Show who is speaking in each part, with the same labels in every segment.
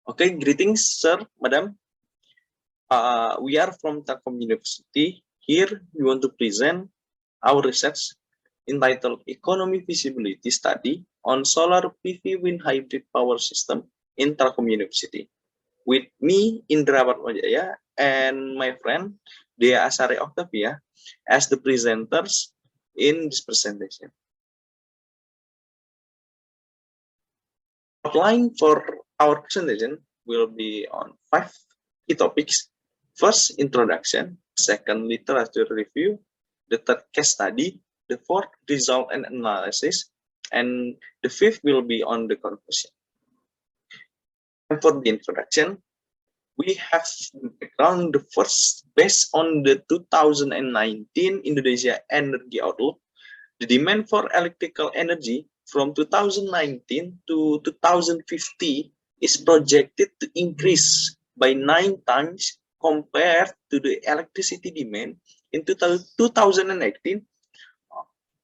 Speaker 1: Okay, greetings, sir, madam. We are from Telkom University. Here, we want to present our research entitled Economy Feasibility Study on Solar PV Wind Hybrid Power System in Telkom University. With me, Indra Patmajaya, and my friend, Dea Asari Octavia, as the presenters in this presentation. Outline for our presentation will be on 5 key topics. First, introduction. Second, literature review. The third, case study. The fourth, result and analysis. And the fifth will be on the conclusion. And for the introduction, we have the background. The first, based on the 2019 Indonesia Energy Outlook, the demand for electrical energy from 2019 to 2050 is projected to increase by 9 times compared to the electricity demand in 2018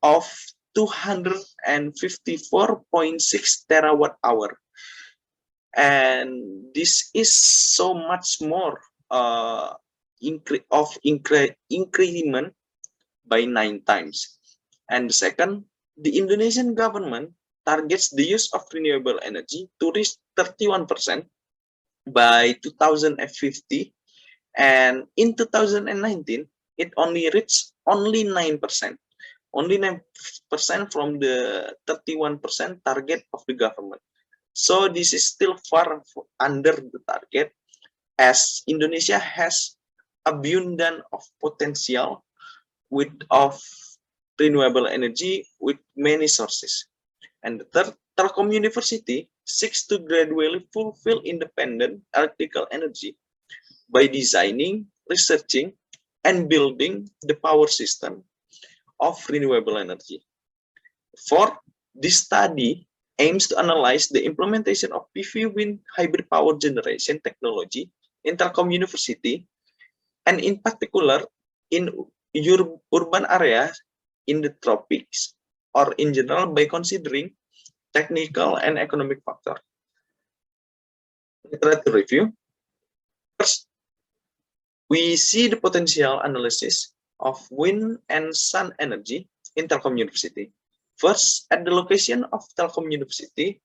Speaker 1: of 254.6 terawatt hour. And this is so much more increment by 9 times. And the second, the Indonesian government targets the use of renewable energy to reach 31% by 2050. And in 2019, it only reached only 9%. Only 9% from the 31% target of the government. So this is still far under the target, as Indonesia has abundance of potential of renewable energy with many sources. And the third, Telkom University seeks to gradually fulfill independent electrical energy by designing, researching, and building the power system of renewable energy. Fourth, this study aims to analyze the implementation of PV wind hybrid power generation technology in Telkom University, and in particular in urban areas in the tropics, or in general by considering technical and economic factors. Literature review. First, we see the potential analysis of wind and sun energy in Telkom University. First, at the location of Telkom University,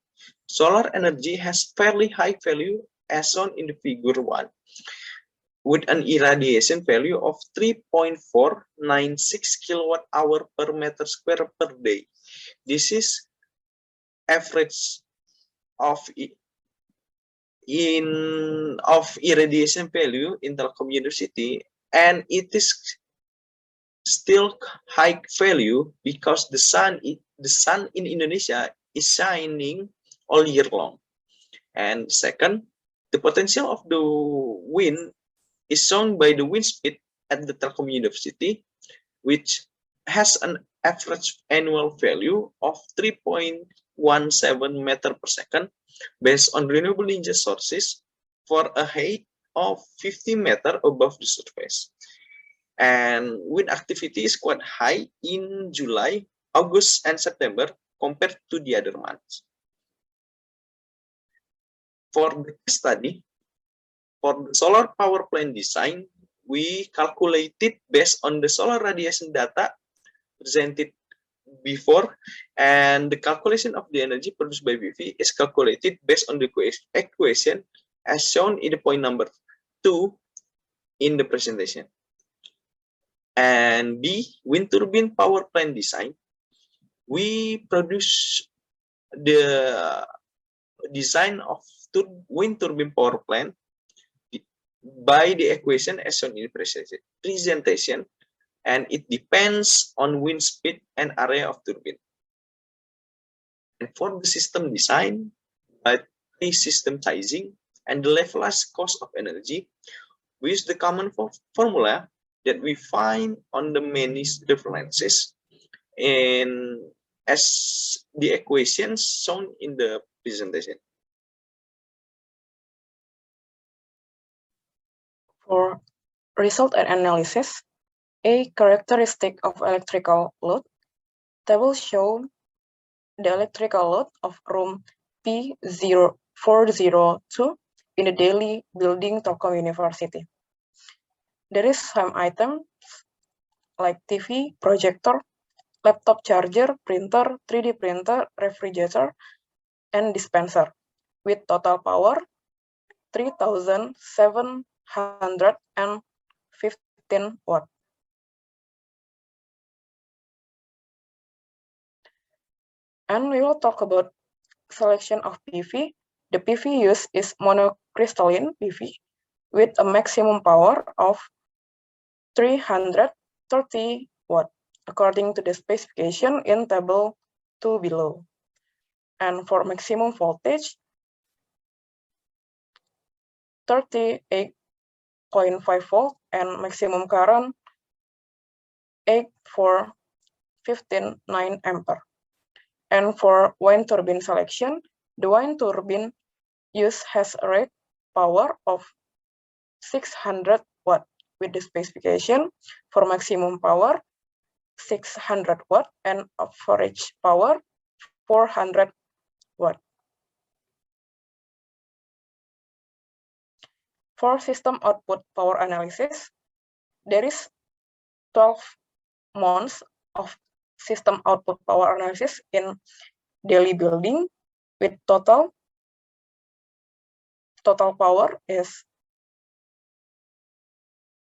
Speaker 1: solar energy has fairly high value as shown in the figure 1, with an irradiation value of 3.496 kilowatt hour per meter square per day. This is average of irradiation value in Telkom University, and it is still high value because the sun in Indonesia is shining all year long. And second, the potential of the wind is shown by the wind speed at the Telkom University, which has an average annual value of 3.17 meter per second based on renewable energy sources for a height of 50 meter above the surface. And wind activity is quite high in July, August, and September compared to the other months. For the study, for the solar power plant design, we calculated based on the solar radiation data presented before, and the calculation of the energy produced by PV is calculated based on the equation as shown in the point number 2 in the presentation. And B, wind turbine power plant design, we produce the design of wind turbine power plant by the equation as shown in the presentation, and it depends on wind speed and area of turbine. And for the system design, by system sizing and the levelized cost of energy, we use the common formula that we find on the many references and as the equations shown in the presentation.
Speaker 2: For result and analysis, a characteristic of electrical load table show the electrical load of room P0402 in the daily building Telkom University. There is some items like TV, projector, laptop charger, printer, 3D printer, refrigerator, and dispenser with total power 3,715 watt. And we will talk about selection of PV. The PV used is monocrystalline PV with a maximum power of 330 watt, according to the specification in table 2 below. And for maximum voltage, 38.5 volt, and maximum current 8,459 ampere. And for wind turbine selection, the wind turbine use has a rate power of 600 watt with the specification for maximum power 600 watt and average power 400 watt. For system output power analysis, there is 12 months of system output power analysis in daily building with total power is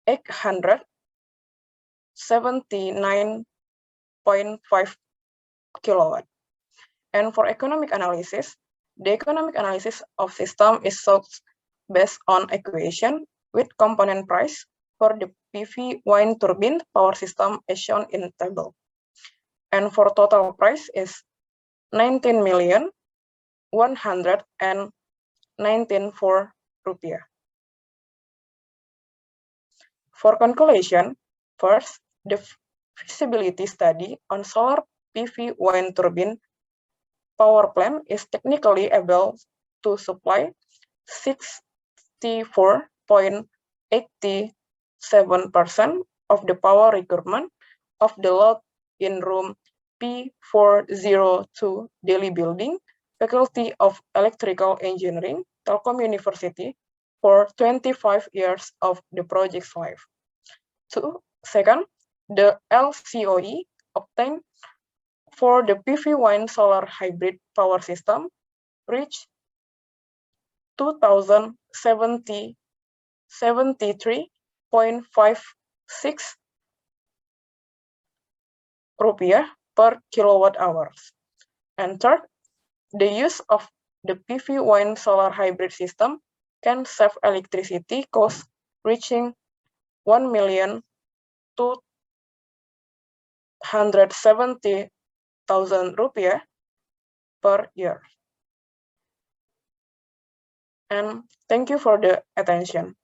Speaker 2: 879.5 kilowatt. And for economic analysis, the economic analysis of system is solved based on equation with component price for the PV wind turbine power system as shown in table. And for total price is 19,119,4 rupiah. For calculation, first, the feasibility study on solar PV wind turbine power plant is technically able to supply 64.87% of the power requirement of the load in room P402 daily building, Faculty of Electrical Engineering, Telkom University, for 25 years of the project's life. Second, the LCOE obtained for the PV wind solar hybrid power system reached 2,073.56 rupiah per kilowatt hours. And third, the use of the PV wind solar hybrid system can save electricity costs reaching 1,270,000 rupiah per year. And thank you for the attention.